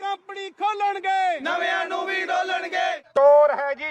Company ਖੋਲਣਗੇ, ਨਵਿਆਂ ਨੂੰ ਵੀ ਡੋਲਣਗੇ. ਚੋਰ ਹੈ ਜੀ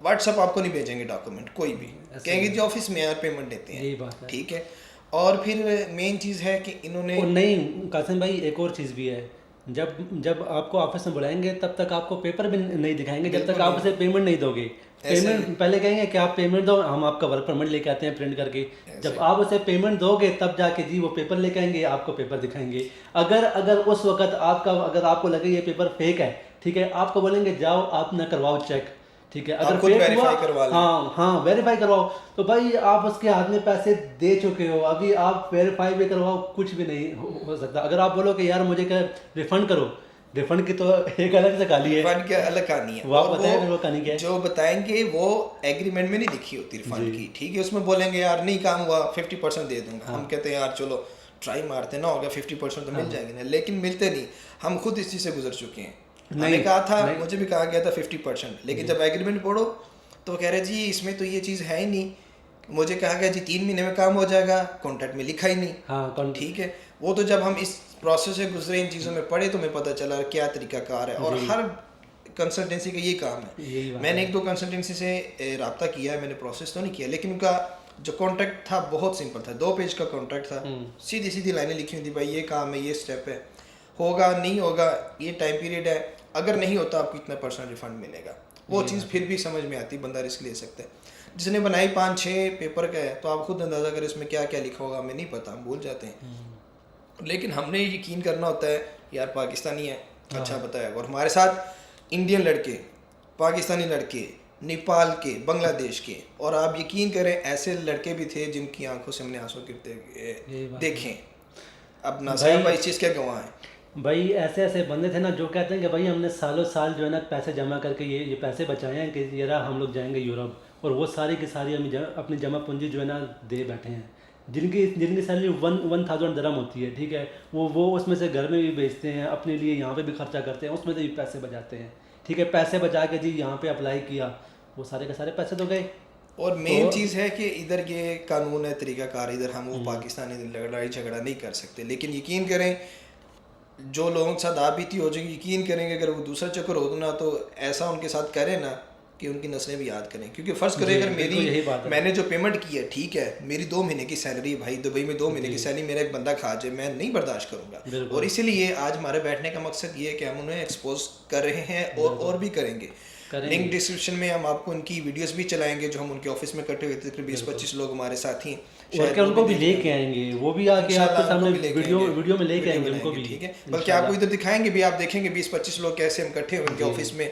व्हाट्सअप आपको नहीं भेजेंगे डॉक्यूमेंट कोई भी, कहेंगे जी ऑफिस में यार पेमेंट देते यही हैं, बात है। ठीक है। और फिर मेन चीज़ है कि इन्होंने और नहीं कासिम भाई, एक और चीज़ भी है, जब आपको ऑफिस में बुलाएंगे तब तक आपको पेपर भी नहीं दिखाएंगे जब तक आप उसे पेमेंट नहीं दोगे। पेमेंट पहले कहेंगे कि आप पेमेंट दो, हम आपका वर्क परमिट लेके आते हैं प्रिंट करके, जब आप उसे पेमेंट दोगे तब जाके जी वो पेपर लेके आएंगे, आपको पेपर दिखाएंगे। अगर उस वक्त अगर आपको लगे ये पेपर फेक है, ठीक है, आपको बोलेंगे जाओ आप ना करवाओ चेक, ठीक है, अगर खुद फेक वेरीफाई हुआ करवा लें। हाँ वेरीफाई करवाओ, तो भाई आप उसके हाथ में पैसे दे चुके हो, अभी आप वेरीफाई भी करवाओ, कुछ भी नहीं हो सकता। अगर आप बोलो कि यार मुझे क्या रिफंड करो, रिफंड की तो एक अलग से कहानी है, रिफंड की अलग कहानी है, वो आप और बताएं वो कहानी क्या है। जो बताएंगे वो एग्रीमेंट में नहीं लिखी होती रिफंड की, ठीक है, उसमें बोलेंगे यार नहीं काम हुआ 50% दे दूंगा, हम कहते हैं यार चलो ट्राई मारते ना, होगा 50% तो मिल जाएंगे ना, लेकिन मिलते नहीं। हम खुद इस चीज़ से गुजर चुके हैं, मैंने कहा था, मुझे भी कहा गया था 50%, लेकिन जब एग्रीमेंट पढ़ो तो कह रहे जी इसमें तो ये चीज़ है ही नहीं, मुझे कहा गया जी 3 महीने में काम हो जाएगा, कॉन्ट्रैक्ट में लिखा ही नहीं। हाँ ठीक है, वो तो जब हम इस प्रोसेस से गुजरे, इन चीज़ों में पढ़े, तो हमें पता चला क्या तरीकाकार है, और हर कंसल्टेंसी का ये काम है। मैंने 1-2 कंसल्टेंसी से रब्ता किया है, मैंने प्रोसेस तो नहीं किया, लेकिन उनका जो कॉन्ट्रैक्ट था बहुत सिंपल था, 2 पेज का कॉन्ट्रैक्ट था, सीधी सीधी लाइनें लिखी हुई थी, भाई ये काम है, ये स्टेप है, होगा नहीं होगा, ये टाइम पीरियड है, अगर नहीं होता आपको इतना % रिफंड मिलेगा। वो चीज़ फिर भी समझ में आती, बंदा रिस्क ले सकता है। जिसने बनाई 5-6 पेपर का है, तो आप खुद अंदाज़ा करें इसमें क्या क्या लिखा होगा, हमें नहीं पता, हम भूल जाते हैं, लेकिन हमने यकीन करना होता है यार पाकिस्तानी है, अच्छा बताया। और हमारे साथ इंडियन लड़के, पाकिस्तानी लड़के, नेपाल के, बांग्लादेश के, और आप यकीन करें ऐसे लड़के भी थे जिनकी आंखों से हमने आंसू गिरते देखें। अब नासिर भाई इस चीज़ के गवाह हैं भाई, ऐसे बंदे थे ना जो कहते हैं कि भाई हमने सालों साल जो है ना पैसे जमा करके ये पैसे बचाए हैं कि ये रहा हम लोग जाएंगे यूरोप, और वो सारी की सारी हम अपनी जमा पूंजी जो है ना दे बैठे हैं, जिनकी सैलरी 1000 दिरहम होती है, ठीक है, वो उसमें से घर में भी बेचते हैं, अपने लिए यहाँ पे भी खर्चा करते हैं, उसमें से भी पैसे बचाते हैं, ठीक है, पैसे बचा के जी यहाँ पे अप्लाई किया, वो सारे के सारे पैसे तो गए। और मेन चीज़ है कि इधर ये कानून है, तरीक़ाकार, इधर हम वो पाकिस्तानी लड़ाई झगड़ा नहीं कर सकते, लेकिन यकीन करें जो लोगों के साथ आप बीती हो जाएगी, यकीन करेंगे अगर वो दूसरा चक्कर हो ना, तो ऐसा उनके साथ करें ना कि उनकी नस्लें भी याद करें। क्योंकि फ़र्ज़ करें अगर मैंने जो पेमेंट की है, ठीक है, मेरी 2 महीने की सैलरी, भाई दुबई में 2 महीने की सैलरी मेरा एक बंदा खा जाए, मैं नहीं बर्दाश्त करूँगा। और इसीलिए आज हमारे बैठने का मकसद ये है कि हम उन्हें एक्सपोज कर रहे हैं और भी करेंगे। लिंक डिस्क्रिप्शन में हम आपको उनकी वीडियोस भी चलाएंगे जो हम उनके ऑफिस में इकट्ठे हुए थे, तकरीबन 20-25 लोग हमारे साथ ही, शायद उनको भी लेके आएंगे, वो भी आके आपके सामने वीडियो में लेके आएंगे उनको भी, ठीक है, बल्कि आपको इधर दिखाएंगे भी, आप देखेंगे 20-25 लोग कैसे हम इकट्ठे हुए उनके ऑफिस में।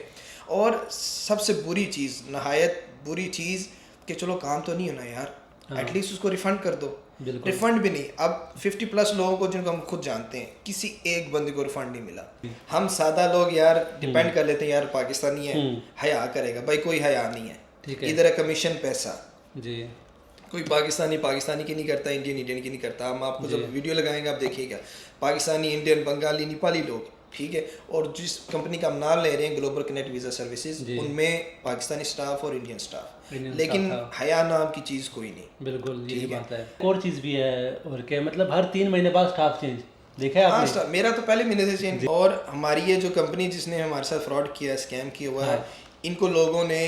और सबसे बुरी चीज़, नहायत बुरी चीज़ कि चलो काम तो नहीं होना यार, एटलीस्ट उसको रिफंड कर दो। रिफंड भी नहीं, अब 50+ लोगों को जिनको हम खुद जानते हैं, किसी एक बंदे को रिफंड नहीं मिला। हम सादा लोग यार डिपेंड कर लेते हैं यार पाकिस्तानी है, हया करेगा, भाई कोई हया नहीं है, इधर है कमीशन पैसा जी, कोई पाकिस्तानी की नहीं करता, इंडियन की नहीं करता। हम आपको जब वीडियो लगाएंगे आप देखिएगा, पाकिस्तानी, इंडियन, बंगाली, नेपाली लोग, ठीक है, और जिस कंपनी का हम नाम ले रहे हैं ग्लोबल कनेक्ट वीज़ा सर्विसेज, उनमें पाकिस्तानी स्टाफ और इंडियन स्टाफ, लेकिन हया नाम की चीज़ कोई नहीं। बिल्कुल यही बात है। और चीज़ भी है, और क्या मतलब हर 3 महीने बाद स्टाफ चेंज, देखा है आपने? मेरा तो पहले महीने से चेंज। और हमारी ये जो कंपनी जिसने हमारे साथ फ्रॉड किया, स्कैम किया हुआ है, इनको लोगों ने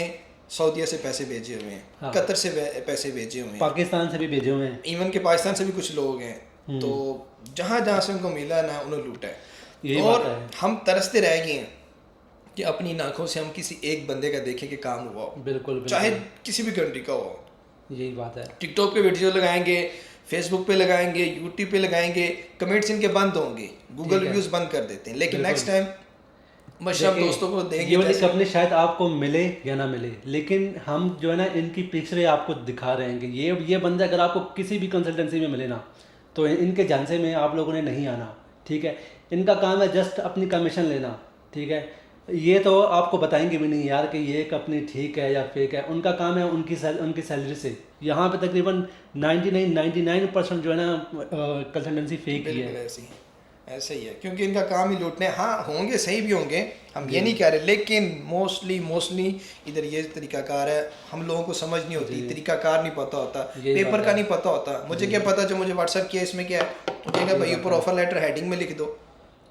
सऊदीया से पैसे भेजे हुए हैं, कतर से पैसे भेजे हुए हैं, पाकिस्तान से भी भेजे हुए हैं, इवन के पाकिस्तान से भी कुछ लोग हैं, तो जहाँ से उनको मिला ना उन्होंने लूटा है। और हम तरसते रह गए हैं कि अपनी आंखों से हम किसी एक बंदे का देखें कि काम हुआ हो, बिल्कुल चाहे किसी भी कंट्री का हो। यही बात है। टिकटॉक पे वीडियो लगाएंगे, फेसबुक पे लगाएंगे, यूट्यूब पे लगाएंगे, कमेंट्स इनके बंद होंगे, गूगल रिव्यूज बंद कर देते हैं, लेकिन नेक्स्ट टाइम मशहूर दोस्तों को देंगे। ये वाली कंपनी शायद आपको मिले या ना मिले, लेकिन हम जो है ना इनकी पिक्चरें आपको दिखा रहे हैं कि ये बंदे अगर आपको किसी भी कंसल्टेंसी में मिले ना, तो इनके झांसे में आप लोगों ने नहीं आना, ठीक है। इनका काम है जस्ट अपनी कमीशन लेना, ठीक है। ये तो आपको बताएंगे भी नहीं यार कि ये कंपनी ठीक है या फेक है, उनका काम है उनकी सैलरी से। यहाँ पे तकरीबन 99% जो है ना कंसल्टेंसी फेक ही है। ऐसे ही है, क्योंकि इनका काम ही लूटने। हाँ होंगे, सही भी होंगे, हम ये नहीं कह रहे, लेकिन मोस्टली इधर ये तरीकाकार है, हम लोगों को समझ नहीं होती, तरीकाकार नहीं पता होता, पेपर का नहीं पता होता। मुझे क्या पता, जो मुझे व्हाट्सएप किया इसमें क्या है, कहेगा भाई ऊपर ऑफर लेटर हेडिंग में लिख दो,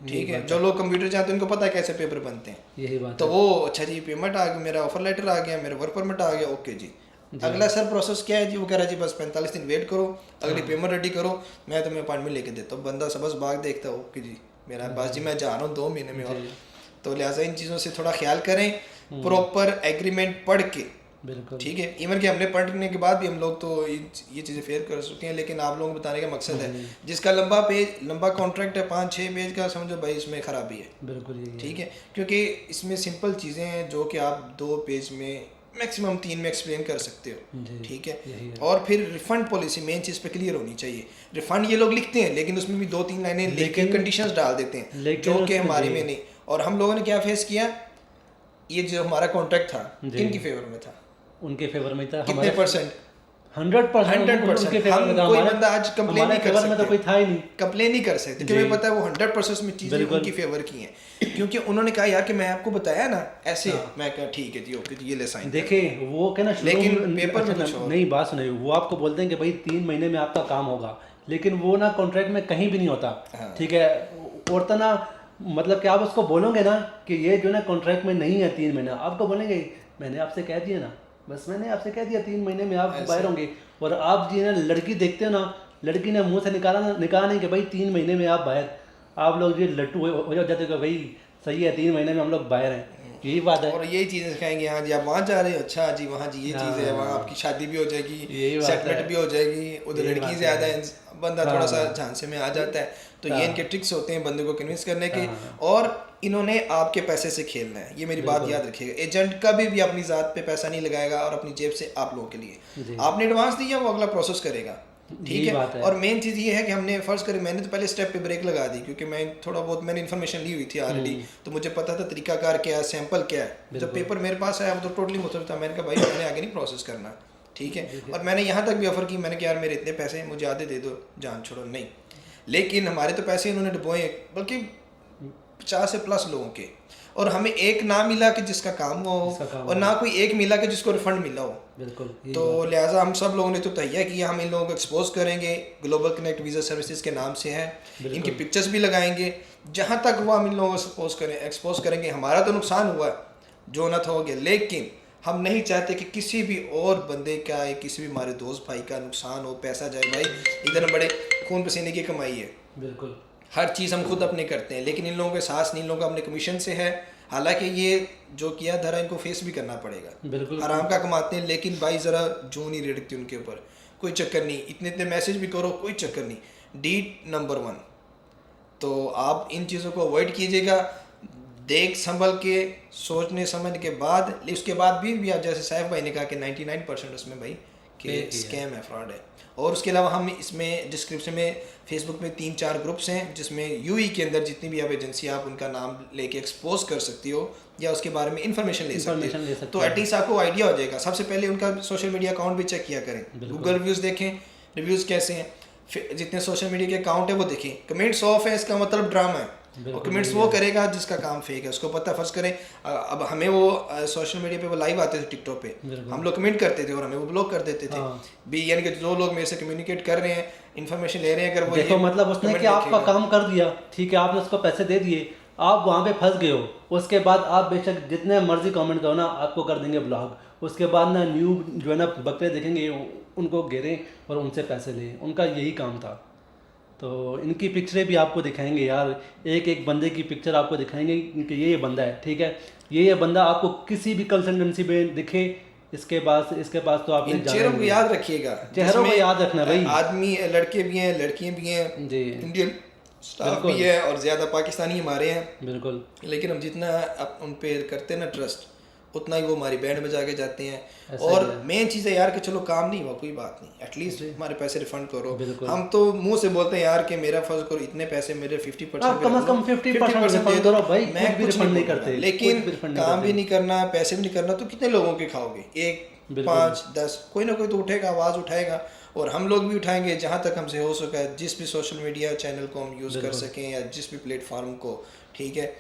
ठीक है, जो लोग कंप्यूटर जानते हैं उनको पता है कैसे पेपर बनते हैं। यही बात तो वो अच्छा जी पेमेंट आ गया, मेरा ऑफर लेटर आ गया, मेरा वर्क परमिट आ गया, ओके जी। अगला सर प्रोसेस क्या है जी? वो कह रहा है जी बस 45 दिन वेट करो, अगली पेमेंट रेडी करो, मैं तुम्हें अपॉइंटमेंट लेके देता हूँ। बंदा सबस बाग देखता है, ओके जी मेरा बस जी मैं जा रहा हूँ 2 महीने में और। तो लिहाजा इन चीज़ों से थोड़ा ख्याल करें, प्रॉपर एग्रीमेंट पढ़ के, बिल्कुल ठीक है। इवन कि हमने पढ़ने के बाद भी हम लोग तो ये चीज़ें फेयर कर चुके हैं, लेकिन आप लोगों को बताने का मकसद है जिसका लंबा कॉन्ट्रैक्ट है 5-6 पेज का, समझो भाई इसमें ख़राबी है, बिल्कुल यही है। ठीक है। क्योंकि इसमें सिंपल चीज़ें हैं जो कि आप 2 पेज में मैक्सिमम 3 में एक्सप्लेन कर सकते हो, ठीक यही है। है। और फिर रिफंड पॉलिसी मेन चीज़ पे क्लियर होनी चाहिए। रिफंड ये लोग लिखते हैं लेकिन उसमें भी 2-3 लाइनें लेकिन कंडीशंस डाल देते हैं लेकिन जो कि उसमें हमारी में नहीं। और हम लोगों ने क्या फेस किया, ये जो हमारा कॉन्ट्रैक्ट था किनकी फेवर में था, उनके फेवर में था। कितने परसेंट? 100% उनके फेवर में था। कोई हमारे- बंदा आज कंप्लेन हमारे नहीं कर फेवर में तो कोई सकता, था ही नहीं। कंप्लेन नहीं कर सकते क्योंकि पता है वो 100% में चीज़ें उनकी फेवर की हैं, क्योंकि उन्होंने कहा यार कि मैं आपको बताया ना ऐसे, मैं कहा ठीक है जी ओके जी ये ले साइन। देखिए वो क्या ना लेकिन शुरू पेपर में अच्छा, कुछ और। नहीं बात सुनिए, वो आपको बोलते हैं कि भाई 3 महीने में आपका काम होगा, लेकिन वो ना कॉन्ट्रैक्ट में कहीं भी नहीं होता, ठीक है। और तो ना मतलब कि आप उसको बोलोगे ना कि ये जो ना कॉन्ट्रैक्ट में नहीं है 3 महीना, आपको बोलेंगे मैंने आपसे कह दिया ना, बस मैंने आपसे कह दिया 3 महीने में आप बाहर होंगे। और आप जी ना लड़की देखते हो ना, लड़की ने मुंह से निकाला नहीं कि भाई 3 महीने में आप बाहर, आप लोग ये लट्टू हो जाते हो कि भाई सही है 3 महीने में हम लोग बाहर हैं, यही बात है। और यही चीज़ें सिखाएंगे, हाँ जी आप वहाँ जा रहे हो, अच्छा जी वहाँ जी ये चीज़ है, वहाँ आपकी शादी भी हो जाएगी, सेटलमेंट भी हो जाएगी, उधर लड़की ज़्यादा है, बंदा थोड़ा सा झांसे में आ जाता है। तो ये इनके ट्रिक्स होते हैं बंदे को कन्विंस करने के, और इन्होंने आपके पैसे से खेलना है, ये मेरी बात याद रखिएगा। एजेंट कभी भी अपनी ज़ात पे पैसा नहीं लगाएगा और अपनी जेब से आप लोगों के लिए, आपने एडवांस दिया वो अगला प्रोसेस करेगा, ठीक है। और मेन चीज़ ये है कि हमने फर्ज करें, मैंने तो पहले स्टेप पे ब्रेक लगा दी क्योंकि मैं थोड़ा बहुत मैंने इन्फॉर्मेशन ली हुई थी ऑलरेडी, तो मुझे पता था तरीकाकार क्या है, सैंपल क्या है। जब पेपर मेरे पास आया वो तो टोटली मुख्तलिफ था, मैंने कहा भाई मैंने आगे नहीं प्रोसेस करना, ठीक है। और मैंने यहाँ तक भी ऑफर की, मैंने कहा यार मेरे इतने पैसे मुझे आधे दे दो, जान छोड़ो, नहीं। लेकिन हमारे तो पैसे इन्होंने डुबोए बल्कि 50 से प्लस लोगों के, और हमें एक ना मिला कि जिसका काम हुआ हो, और ना कोई एक मिला कि जिसको रिफंड मिला हो। बिल्कुल। तो लिहाजा हम सब लोगों ने तो तैयार किया, हम इन लोगों को एक्सपोज करेंगे, ग्लोबल कनेक्ट वीज़ा सर्विसेज के नाम से है, इनकी पिक्चर्स भी लगाएंगे, जहाँ तक वो हम इन लोगों को एक्सपोज करेंगे। हमारा तो नुकसान हुआ जो न हो गया, लेकिन हम नहीं चाहते कि किसी भी और बंदे का या किसी भी हमारे दोस्त भाई का नुकसान हो, पैसा जाए। भाई इधर बड़े खून पसीने की कमाई है, बिल्कुल हर चीज़ हम खुद अपने करते हैं, लेकिन इन लोगों के साथ नहीं, इन लोगों का अपने कमीशन से है। हालांकि ये जो किया धरा इनको फेस भी करना पड़ेगा, बिल्कुल आराम का कमाते हैं, लेकिन भाई ज़रा जून नहीं रेड़कती उनके ऊपर, कोई चक्कर नहीं, इतने इतने मैसेज भी करो कोई चक्कर नहीं। डीट नंबर 1 तो आप इन चीज़ों को अवॉइड कीजिएगा, देख संभल के सोचने समझ के बाद। उसके बाद भी आप जैसे साहिब भाई ने कहा कि 99% उसमें भाई कि स्कैम है, फ्रॉड है। और उसके अलावा हम इसमें डिस्क्रिप्शन में फेसबुक में 3-4 ग्रुप्स हैं जिसमें यूई के अंदर जितनी भी आप एजेंसी आप उनका नाम लेके एक्सपोज कर सकती हो या उसके बारे में इंफॉर्मेशन ले सकते हो, तो एटलीस्ट आपको आइडिया हो जाएगा। सबसे पहले उनका सोशल मीडिया अकाउंट भी चेक किया करें, गूगल रिव्यूज़ देखें, रिव्यूज़ कैसे हैं, फिर जितने सोशल मीडिया के अकाउंट है वो देखें। कमेंट्स ऑफ है इसका मतलब ड्रामा है, और कमेंट्स वो करेगा जिसका काम फेक है, उसको पता। फर्ज करें अब हमें वो सोशल मीडिया पे वो लाइव आते थे टिकटॉक पे, हम लोग कमेंट करते थे और हमें वो ब्लॉक कर देते थे भी, यानी कि जो लोग मेरे से कम्युनिकेट कर रहे हैं, इन्फॉर्मेशन ले रहे हैं, अगर वो देखो मतलब उसने कि आपका काम कर दिया, ठीक है, आपने उसको पैसे दे दिए, आप वहाँ पे फंस गए हो, उसके बाद आप बेशक जितने मर्जी कमेंट करो ना, आपको कर देंगे ब्लॉक। उसके बाद ना न्यू जो है ना बकरे देखेंगे, उनको घेरें और उनसे पैसे लें, उनका यही काम था। तो इनकी पिक्चरें भी आपको दिखाएंगे यार, एक एक बंदे की पिक्चर आपको दिखाएंगे कि ये बंदा है, ठीक है, ये बंदा आपको किसी भी कंसल्टेंसी में दिखे, इसके पास तो आपने चेहरों को याद रखिएगा, चेहरों को याद रखना भाई। आदमी लड़के भी हैं, लड़कियां भी हैं जी, इंडियन स्टाफ भी है और ज़्यादा पाकिस्तानी हमारे हैं, बिल्कुल। लेकिन हम जितना उन पे करते हैं ना ट्रस्ट, उतना ही वो हमारी बैंड बजा के जाते हैं। और मेन चीज़ है यार कि चलो काम नहीं हुआ कोई बात नहीं, एटलीस्ट हमारे पैसे रिफंड करो। हम तो मुंह से बोलते हैं यार कि मेरा फर्ज करो इतने पैसे मेरे 50% कम से कम 50% दे दो भाई, मैं कुछ नहीं करते, लेकिन काम भी नहीं करना, पैसे भी नहीं करना, तो कितने लोगों के खाओगे? 1, 5, 10, कोई ना कोई तो उठेगा, आवाज़ उठाएगा, और हम लोग भी उठाएंगे जहाँ तक हमसे हो सका, जिस भी सोशल मीडिया चैनल को हम यूज़ कर सकें या जिस भी प्लेटफॉर्म को, ठीक है।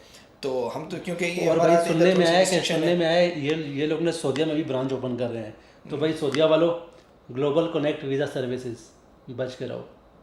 तो हम तो क्योंकि ये और भाई सुनने में आया ये लोग ने सऊदीया में भी ब्रांच ओपन कर रहे हैं, तो भाई सऊदीया वालों, ग्लोबल कनेक्ट वीज़ा सर्विसेज बच के रहो।